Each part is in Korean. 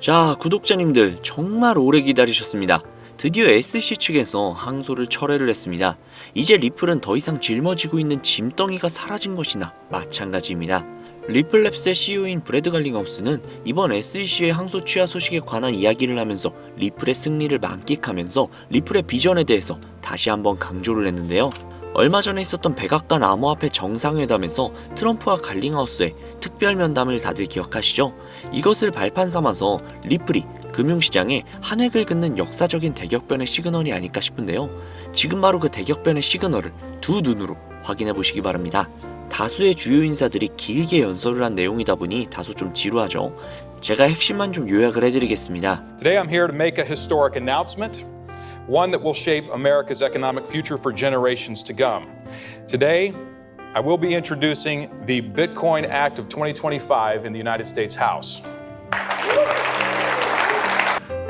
자, 구독자님들 정말 오래 기다리셨습니다. 드디어 SC 측에서 항소를 철회를 했습니다. 이제 리플은 더 이상 짊어지고 있는 짐덩이가 사라진 것이나 마찬가지입니다. 리플랩스의 CEO인 브래드 갈링하우스는 이번 SEC의 항소 취하 소식에 관한 이야기를 하면서 리플의 승리를 만끽하면서 리플의 비전에 대해서 다시 한번 강조를 했는데요. 얼마 전에 있었던 백악관 암호화폐 정상회담에서 트럼프와 갈링하우스의 특별 면담을 다들 기억하시죠? 이것을 발판 삼아서 리플이 금융시장에 한 획을 긋는 역사적인 대격변의 시그널이 아닐까 싶은데요. 지금 바로 그 대격변의 시그널을 두 눈으로 확인해 보시기 바랍니다. 다수의 주요 인사들이 길게 연설을 한 내용이다 보니 다소 좀 지루하죠. 제가 핵심만 좀 요약을 해드리겠습니다. Today I'm here to make a historic announcement. One that will shape America's economic future for generations to come. Today, I will be introducing the Bitcoin Act of 2025 in the United States House.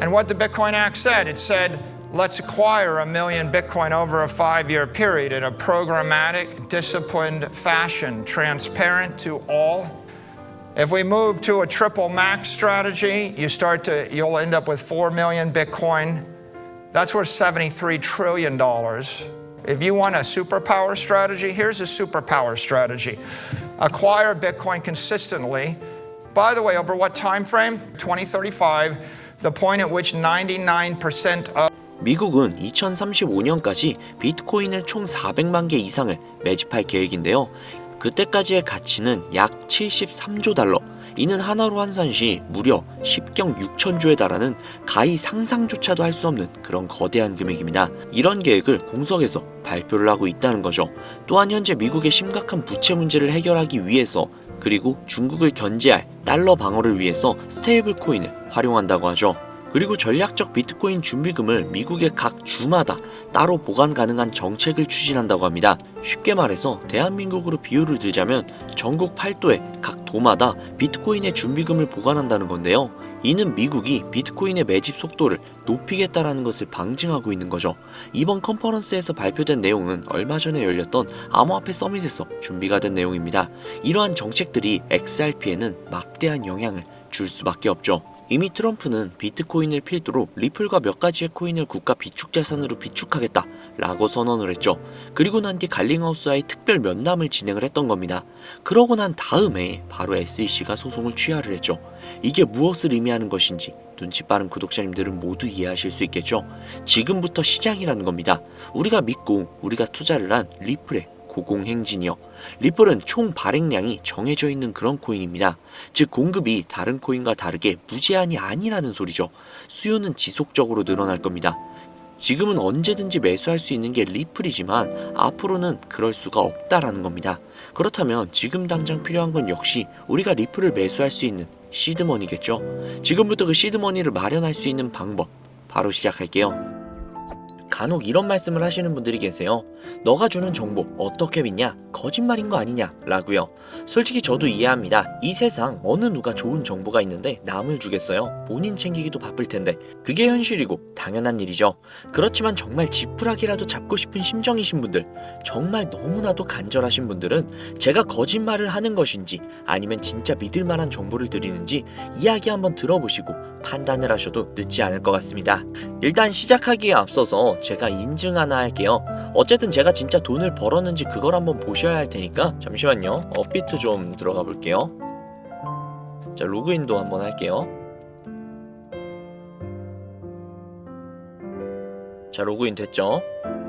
And what the Bitcoin Act said, it said, let's acquire 1 million Bitcoin over a 5-year period in a programmatic, disciplined fashion, transparent to all. If we move to a triple max strategy, you'll end up with 4 million Bitcoin. That's worth $73 trillion. If you want a superpower strategy, here's a superpower strategy. Acquire Bitcoin consistently. By the way, over what time frame? 2035, the point at which 99% of 미국은 2035년까지 비트코인을 총 400만 개 이상을 매집할 계획인데요. 그때까지의 가치는 약 73조 달러. 이는 하나로 환산 시 무려 10경 6천조에 달하는 가히 상상조차도 할 수 없는 그런 거대한 금액입니다. 이런 계획을 공석에서 발표를 하고 있다는 거죠. 또한 현재 미국의 심각한 부채 문제를 해결하기 위해서 그리고 중국을 견제할 달러 방어를 위해서 스테이블 코인을 활용한다고 하죠. 그리고 전략적 비트코인 준비금을 미국의 각 주마다 따로 보관 가능한 정책을 추진한다고 합니다. 쉽게 말해서 대한민국으로 비유를 들자면 전국 8도의 각 도마다 비트코인의 준비금을 보관한다는 건데요. 이는 미국이 비트코인의 매집 속도를 높이겠다라는 것을 방증하고 있는 거죠. 이번 컨퍼런스에서 발표된 내용은 얼마 전에 열렸던 암호화폐 서밋에서 준비가 된 내용입니다. 이러한 정책들이 XRP에는 막대한 영향을 줄 수밖에 없죠. 이미 트럼프는 비트코인을 필두로 리플과 몇 가지의 코인을 국가 비축자산으로 비축하겠다 라고 선언을 했죠. 그리고 난 뒤 갈링하우스와의 특별 면담을 진행을 했던 겁니다. 그러고 난 다음에 바로 SEC가 소송을 취하를 했죠. 이게 무엇을 의미하는 것인지 눈치 빠른 구독자님들은 모두 이해하실 수 있겠죠. 지금부터 시작이라는 겁니다. 우리가 믿고 우리가 투자를 한 리플의 고공행진이요. 리플은 총 발행량이 정해져 있는 그런 코인입니다. 즉 공급이 다른 코인과 다르게 무제한이 아니라는 소리죠. 수요는 지속적으로 늘어날 겁니다. 지금은 언제든지 매수할 수 있는 게 리플이지만 앞으로는 그럴 수가 없다라는 겁니다. 그렇다면 지금 당장 필요한 건 역시 우리가 리플을 매수할 수 있는 시드머니겠죠. 지금부터 그 시드머니를 마련할 수 있는 방법 바로 시작할게요. 간혹 이런 말씀을 하시는 분들이 계세요. 너가 주는 정보 어떻게 믿냐? 거짓말인 거 아니냐? 라고요. 솔직히 저도 이해합니다. 이 세상 어느 누가 좋은 정보가 있는데 남을 주겠어요? 본인 챙기기도 바쁠 텐데. 그게 현실이고 당연한 일이죠. 그렇지만 정말 지푸라기라도 잡고 싶은 심정이신 분들, 정말 너무나도 간절하신 분들은 제가 거짓말을 하는 것인지 아니면 진짜 믿을 만한 정보를 드리는지 이야기 한번 들어보시고 판단을 하셔도 늦지 않을 것 같습니다. 일단 시작하기에 앞서서 제가 인증 하나 할게요. 어쨌든 제가 진짜 돈을 벌었는지 그걸 한번 보셔야 할 테니까 잠시만요. 업비트 좀 들어가 볼게요. 자, 로그인도 한번 할게요. 자, 로그인 됐죠?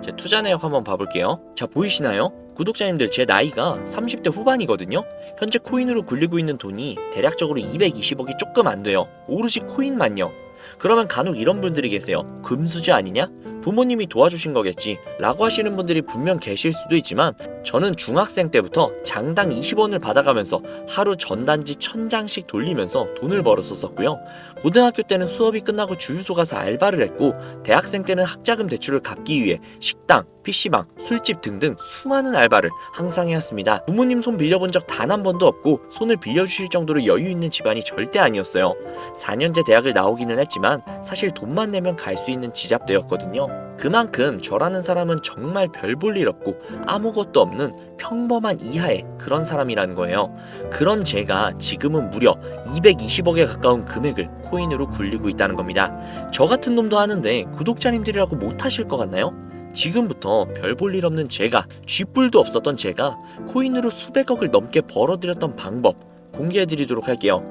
제 투자 내역 한번 봐볼게요. 자, 보이시나요? 구독자님들, 제 나이가 30대 후반이거든요. 현재 코인으로 굴리고 있는 돈이 대략적으로 220억이 조금 안 돼요. 오로지 코인만요. 그러면 간혹 이런 분들이 계세요. 금수저 아니냐? 부모님이 도와주신 거겠지 라고 하시는 분들이 분명 계실 수도 있지만 저는 중학생 때부터 장당 20원을 받아가면서 하루 전단지 1000장씩 돌리면서 돈을 벌었었고요. 고등학교 때는 수업이 끝나고 주유소 가서 알바를 했고 대학생 때는 학자금 대출을 갚기 위해 식당, PC방, 술집 등등 수많은 알바를 항상 해왔습니다. 부모님 손 빌려본 적 단 한 번도 없고 손을 빌려주실 정도로 여유 있는 집안이 절대 아니었어요. 4년제 대학을 나오기는 했지만 사실 돈만 내면 갈 수 있는 지잡대였거든요. 그만큼 저라는 사람은 정말 별 볼 일 없고 아무것도 없는 평범한 이하의 그런 사람이라는 거예요. 그런 제가 지금은 무려 220억에 가까운 금액을 코인으로 굴리고 있다는 겁니다. 저 같은 놈도 하는데 구독자님들이라고 못하실 것 같나요? 지금부터 별 볼 일 없는 제가, 쥐뿔도 없었던 제가 코인으로 수백억을 넘게 벌어들였던 방법 공개해드리도록 할게요.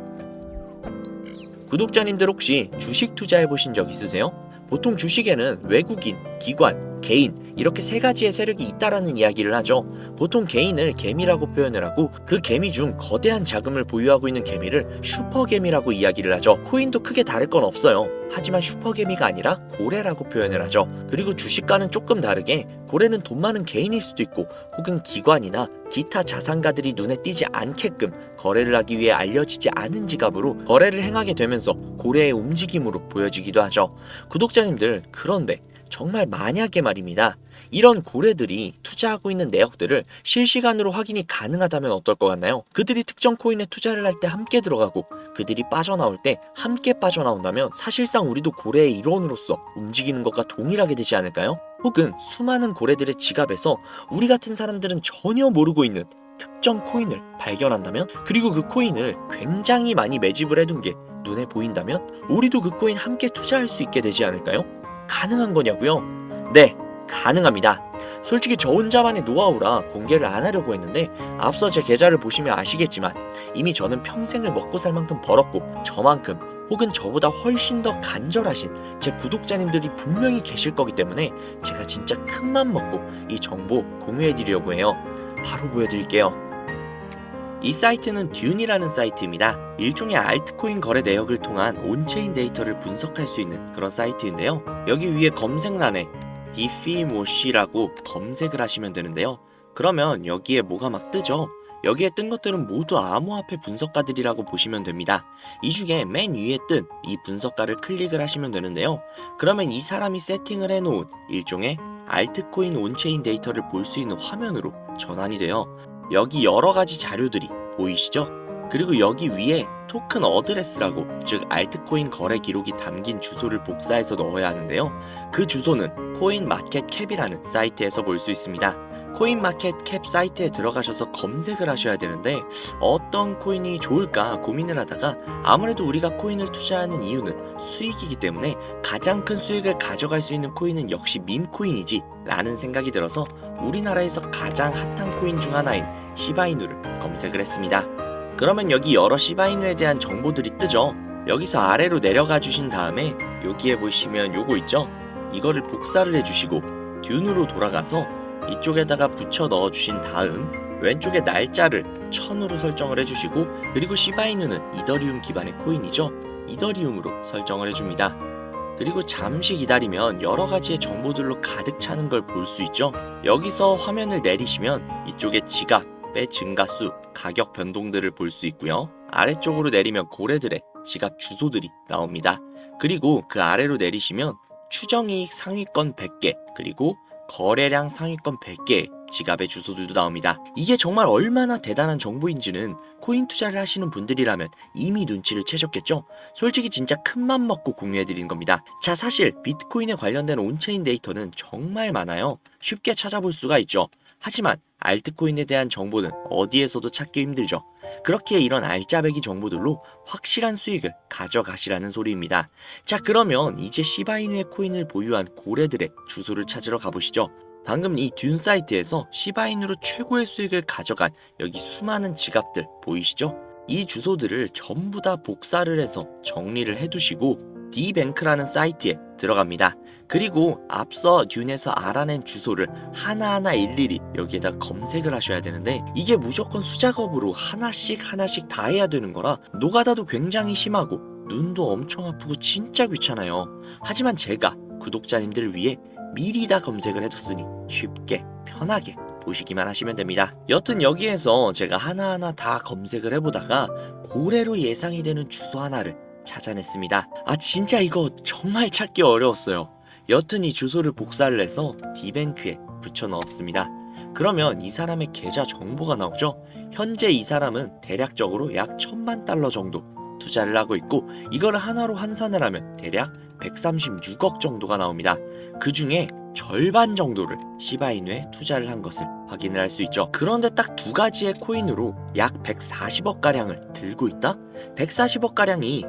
구독자님들 혹시 주식 투자해보신 적 있으세요? 보통 주식에는 외국인, 기관, 개인 이렇게 세 가지의 세력이 있다라는 이야기를 하죠. 보통 개인을 개미라고 표현을 하고 그 개미 중 거대한 자금을 보유하고 있는 개미를 슈퍼개미라고 이야기를 하죠. 코인도 크게 다를 건 없어요. 하지만 슈퍼개미가 아니라 고래라고 표현을 하죠. 그리고 주식과는 조금 다르게 고래는 돈 많은 개인일 수도 있고 혹은 기관이나 기타 자산가들이 눈에 띄지 않게끔 거래를 하기 위해 알려지지 않은 지갑으로 거래를 행하게 되면서 고래의 움직임으로 보여지기도 하죠. 구독자님들, 그런데 정말 만약에 말입니다. 이런 고래들이 투자하고 있는 내역들을 실시간으로 확인이 가능하다면 어떨 것 같나요? 그들이 특정 코인에 투자를 할 때 함께 들어가고 그들이 빠져나올 때 함께 빠져나온다면 사실상 우리도 고래의 일원으로서 움직이는 것과 동일하게 되지 않을까요? 혹은 수많은 고래들의 지갑에서 우리 같은 사람들은 전혀 모르고 있는 특정 코인을 발견한다면, 그리고 그 코인을 굉장히 많이 매집을 해둔 게 눈에 보인다면 우리도 그 코인 함께 투자할 수 있게 되지 않을까요? 가능한 거냐고요? 네, 가능합니다. 솔직히 저 혼자만의 노하우라 공개를 안 하려고 했는데 앞서 제 계좌를 보시면 아시겠지만 이미 저는 평생을 먹고 살 만큼 벌었고 저만큼 혹은 저보다 훨씬 더 간절하신 제 구독자님들이 분명히 계실 거기 때문에 제가 진짜 큰맘 먹고 이 정보 공유해드리려고 해요. 바로 보여드릴게요. 이 사이트는 듄이라는 사이트입니다. 일종의 알트코인 거래 내역을 통한 온체인 데이터를 분석할 수 있는 그런 사이트인데요. 여기 위에 검색란에 디피모시라고 검색을 하시면 되는데요. 그러면 여기에 뭐가 막 뜨죠? 여기에 뜬 것들은 모두 암호화폐 분석가들이라고 보시면 됩니다. 이 중에 맨 위에 뜬 이 분석가를 클릭을 하시면 되는데요. 그러면 이 사람이 세팅을 해놓은 일종의 알트코인 온체인 데이터를 볼 수 있는 화면으로 전환이 돼요. 여기 여러가지 자료들이 보이시죠? 그리고 여기 위에 토큰 어드레스라고, 즉 알트코인 거래 기록이 담긴 주소를 복사해서 넣어야 하는데요. 그 주소는 코인마켓캡이라는 사이트에서 볼 수 있습니다. 코인마켓캡 사이트에 들어가셔서 검색을 하셔야 되는데 어떤 코인이 좋을까 고민을 하다가 아무래도 우리가 코인을 투자하는 이유는 수익이기 때문에 가장 큰 수익을 가져갈 수 있는 코인은 역시 밈코인이지 라는 생각이 들어서 우리나라에서 가장 핫한 코인 중 하나인 시바이누를 검색을 했습니다. 그러면 여기 여러 시바이누에 대한 정보들이 뜨죠. 여기서 아래로 내려가 주신 다음에 여기에 보시면 요거 있죠? 이거를 복사를 해주시고 듄으로 돌아가서 이쪽에다가 붙여 넣어 주신 다음 왼쪽에 날짜를 1000으로 설정을 해주시고, 그리고 시바이누는 이더리움 기반의 코인이죠. 이더리움으로 설정을 해줍니다. 그리고 잠시 기다리면 여러가지의 정보들로 가득 차는 걸 볼 수 있죠. 여기서 화면을 내리시면 이쪽에 지갑의 증가수, 가격 변동들을 볼 수 있고요. 아래쪽으로 내리면 고래들의 지갑 주소들이 나옵니다. 그리고 그 아래로 내리시면 추정이익 상위권 100개, 그리고 거래량 상위권 100개의 지갑의 주소들도 나옵니다. 이게 정말 얼마나 대단한 정보인지는 코인 투자를 하시는 분들이라면 이미 눈치를 채셨겠죠? 솔직히 진짜 큰맘 먹고 공유해드린 겁니다. 자, 사실 비트코인에 관련된 온체인 데이터는 정말 많아요. 쉽게 찾아볼 수가 있죠. 하지만 알트코인에 대한 정보는 어디에서도 찾기 힘들죠. 그렇기에 이런 알짜배기 정보들로 확실한 수익을 가져가시라는 소리입니다. 자, 그러면 이제 시바이누의 코인을 보유한 고래들의 주소를 찾으러 가보시죠. 방금 이 듄 사이트에서 시바이누로 최고의 수익을 가져간 여기 수많은 지갑들 보이시죠? 이 주소들을 전부 다 복사를 해서 정리를 해두시고 디뱅크라는 사이트에 들어갑니다. 그리고 앞서 듄에서 알아낸 주소를 하나하나 일일이 여기에다 검색을 하셔야 되는데 이게 무조건 수작업으로 하나씩 다 해야 되는 거라 노가다도 굉장히 심하고 눈도 엄청 아프고 진짜 귀찮아요. 하지만 제가 구독자님들을 위해 미리 다 검색을 해뒀으니 쉽게 편하게 보시기만 하시면 됩니다. 여튼 여기에서 제가 하나하나 다 검색을 해보다가 고래로 예상이 되는 주소 하나를 찾아냈습니다. 아, 진짜 이거 정말 찾기 어려웠어요. 여튼 이 주소를 복사를 해서 디뱅크에 붙여 넣었습니다. 그러면 이 사람의 계좌 정보가 나오죠. 현재 이 사람은 대략적으로 약 $10,000,000 정도 투자를 하고 있고 이거를 하나로 환산을 하면 대략 136억 정도가 나옵니다. 그 중에 절반 정도를 시바이누에 투자를 한 것을 확인을 할 수 있죠. 그런데 딱 두 가지의 코인으로 약 140억 가량을 들고 있다? 140억 가량이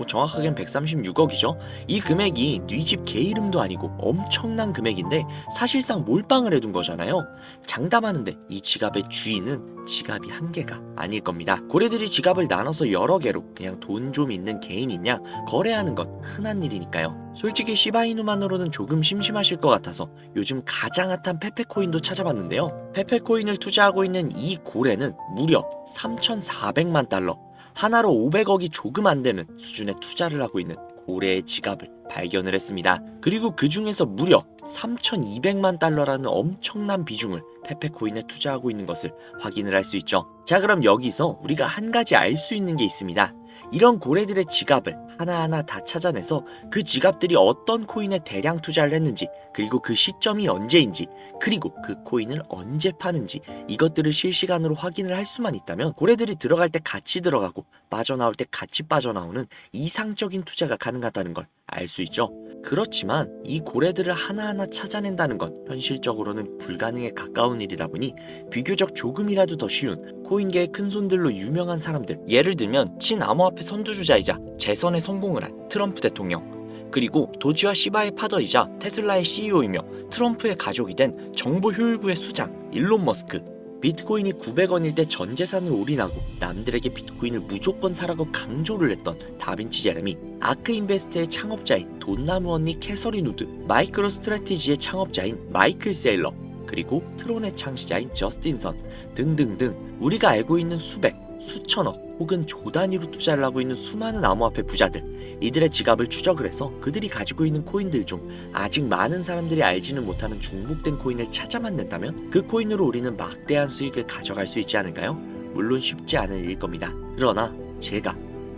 정확하게는 136억이죠. 이 금액이 네 집 개 이름도 아니고 엄청난 금액인데 사실상 몰빵을 해둔 거잖아요. 장담하는데 이 지갑의 주인은 지갑이 한 개가 아닐 겁니다. 고래들이 지갑을 나눠서 여러 개로 그냥 돈 좀 있는 개인 있냐 거래하는 건 흔한 일이니까요. 솔직히 시바이누만으로는 조금 심심하실 것 같아서 요즘 가장 핫한 페페코인도 찾아봤는데요. 페페코인을 투자하고 있는 이 고래는 무려 3,400만 달러, 하나로 500억이 조금 안 되는 수준의 투자를 하고 있는 고래의 지갑을 발견을 했습니다. 그리고 그 중에서 무려 3,200만 달러라는 엄청난 비중을 페페코인에 투자하고 있는 것을 확인을 할 수 있죠. 자, 그럼 여기서 우리가 한 가지 알 수 있는 게 있습니다. 이런 고래들의 지갑을 하나하나 다 찾아내서 그 지갑들이 어떤 코인에 대량 투자를 했는지, 그리고 그 시점이 언제인지, 그리고 그 코인을 언제 파는지, 이것들을 실시간으로 확인을 할 수만 있다면 고래들이 들어갈 때 같이 들어가고 빠져나올 때 같이 빠져나오는 이상적인 투자가 가능하다는 걸 알 수 있죠. 그렇지만 이 고래들을 하나하나 찾아낸다는 건 현실적으로는 불가능에 가까운 일이다 보니 비교적 조금이라도 더 쉬운 코인계의 큰손들로 유명한 사람들, 예를 들면 친암호화폐 선두주자이자 재선에 성공을 한 트럼프 대통령, 그리고 도지와 시바의 파더이자 테슬라의 CEO이며 트럼프의 가족이 된 정보효율부의 수장 일론 머스크, 비트코인이 900원일 때 전 재산을 올인하고 남들에게 비트코인을 무조건 사라고 강조를 했던 다빈치 제레미, 아크인베스트의 창업자인 돈나무 언니 캐서린 우드, 마이크로 스트래티지의 창업자인 마이클 세일러, 그리고 트론의 창시자인 저스틴 선 등등등 우리가 알고 있는 수백, 수천억 혹은 조 단위로 투자를 하고 있는 수많은 암호화폐 부자들, 이들의 지갑을 추적을 해서 그들이 가지고 있는 코인들 중 아직 많은 사람들이 알지는 못하는 중복된 코인을 찾아만 낸다면 그 코인으로 우리는 막대한 수익을 가져갈 수 있지 않을까요? 물론 쉽지 않은 일일 겁니다. 그러나 제가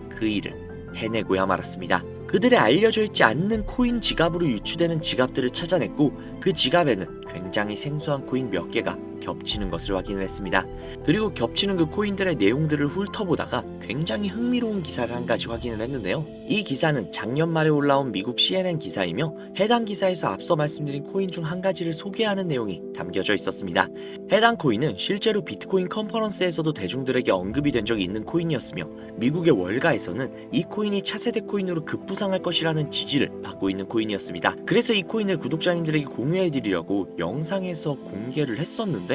그 일을 해내고야 말았습니다. 그들의 알려져 있지 않는 코인 지갑으로 유추되는 지갑들을 찾아냈고 그 지갑에는 굉장히 생소한 코인 몇 개가 겹치는 것을 확인을 했습니다. 그리고 겹치는 그 코인들의 내용들을 훑어보다가 굉장히 흥미로운 기사를 한 가지 확인을 했는데요. 이 기사는 작년 말에 올라온 미국 CNN 기사이며 해당 기사에서 앞서 말씀드린 코인 중 한 가지를 소개하는 내용이 담겨져 있었습니다. 해당 코인은 실제로 비트코인 컨퍼런스에서도 대중들에게 언급이 된 적이 있는 코인이었으며 미국의 월가에서는 이 코인이 차세대 코인으로 급부상할 것이라는 지지를 받고 있는 코인이었습니다. 그래서 이 코인을 구독자님들에게 공유해드리려고 영상에서 공개를 했었는데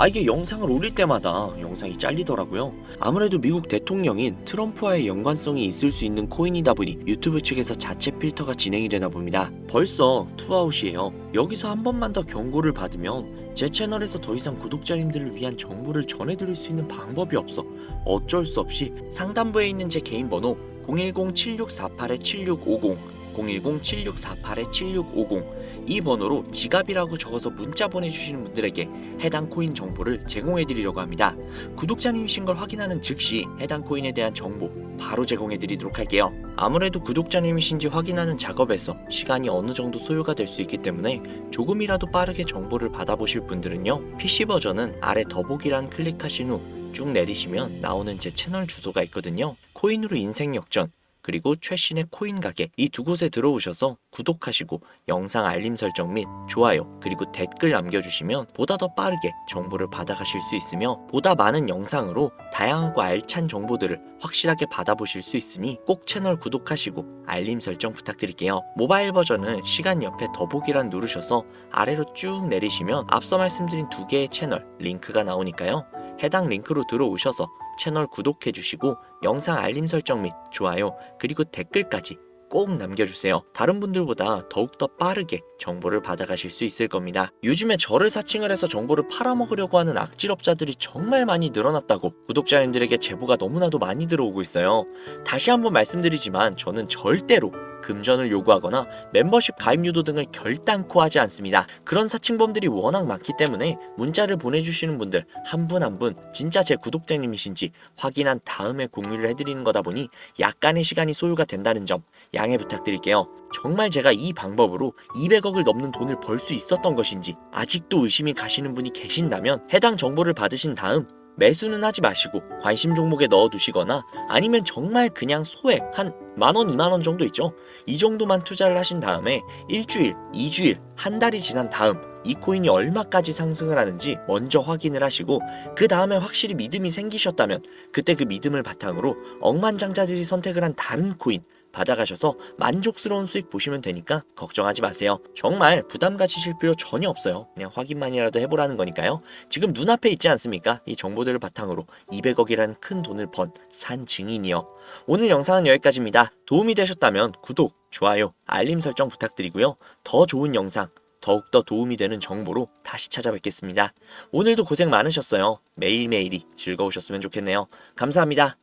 이게 영상을 올릴 때마다 영상이 잘리더라고요. 아무래도 미국 대통령인 트럼프와의 연관성이 있을 수 있는 코인이다 보니 유튜브 측에서 자체 필터가 진행이 되나 봅니다. 벌써 투아웃이에요. 여기서 한 번만 더 경고를 받으면 제 채널에서 더 이상 구독자님들을 위한 정보를 전해드릴 수 있는 방법이 없어 어쩔 수 없이 상단부에 있는 제 개인 번호 010-7648-7650 010-7648-7650 이 번호로 지갑이라고 적어서 문자 보내주시는 분들에게 해당 코인 정보를 제공해드리려고 합니다. 구독자님이신 걸 확인하는 즉시 해당 코인에 대한 정보 바로 제공해드리도록 할게요. 아무래도 구독자님이신지 확인하는 작업에서 시간이 어느 정도 소요가 될 수 있기 때문에 조금이라도 빠르게 정보를 받아보실 분들은요, PC 버전은 아래 더보기란 클릭하신 후 쭉 내리시면 나오는 제 채널 주소가 있거든요. 코인으로 인생 역전, 그리고 최신의 코인 가게, 이 두 곳에 들어오셔서 구독하시고 영상 알림 설정 및 좋아요 그리고 댓글 남겨주시면 보다 더 빠르게 정보를 받아가실 수 있으며 보다 많은 영상으로 다양하고 알찬 정보들을 확실하게 받아보실 수 있으니 꼭 채널 구독하시고 알림 설정 부탁드릴게요. 모바일 버전은 시간 옆에 더보기란 누르셔서 아래로 쭉 내리시면 앞서 말씀드린 두 개의 채널 링크가 나오니까요. 해당 링크로 들어오셔서 채널 구독해주시고 영상 알림 설정 및 좋아요 그리고 댓글까지 꼭 남겨주세요. 다른 분들보다 더욱더 빠르게 정보를 받아가실 수 있을 겁니다. 요즘에 저를 사칭을 해서 정보를 팔아먹으려고 하는 악질업자들이 정말 많이 늘어났다고 구독자님들에게 제보가 너무나도 많이 들어오고 있어요. 다시 한번 말씀드리지만 저는 절대로 금전을 요구하거나 멤버십 가입 유도 등을 결단코 하지 않습니다. 그런 사칭범들이 워낙 많기 때문에 문자를 보내주시는 분들 한 분 한 분 진짜 제 구독자님이신지 확인한 다음에 공유를 해드리는 거다 보니 약간의 시간이 소요가 된다는 점 양해 부탁드릴게요. 정말 제가 이 방법으로 200억을 넘는 돈을 벌 수 있었던 것인지 아직도 의심이 가시는 분이 계신다면 해당 정보를 받으신 다음 매수는 하지 마시고 관심 종목에 넣어두시거나 아니면 정말 그냥 소액 한 10,000원, 20,000원 정도 있죠. 이 정도만 투자를 하신 다음에 일주일, 2주일, 한 달이 지난 다음 이 코인이 얼마까지 상승을 하는지 먼저 확인을 하시고 그 다음에 확실히 믿음이 생기셨다면 그때 그 믿음을 바탕으로 억만장자들이 선택을 한 다른 코인 받아가셔서 만족스러운 수익 보시면 되니까 걱정하지 마세요. 정말 부담 가지실 필요 전혀 없어요. 그냥 확인만이라도 해보라는 거니까요. 지금 눈앞에 있지 않습니까? 이 정보들을 바탕으로 200억이라는 큰 돈을 번 산 증인이요. 오늘 영상은 여기까지입니다. 도움이 되셨다면 구독, 좋아요, 알림 설정 부탁드리고요. 더 좋은 영상, 더욱더 도움이 되는 정보로 다시 찾아뵙겠습니다. 오늘도 고생 많으셨어요. 매일매일이 즐거우셨으면 좋겠네요. 감사합니다.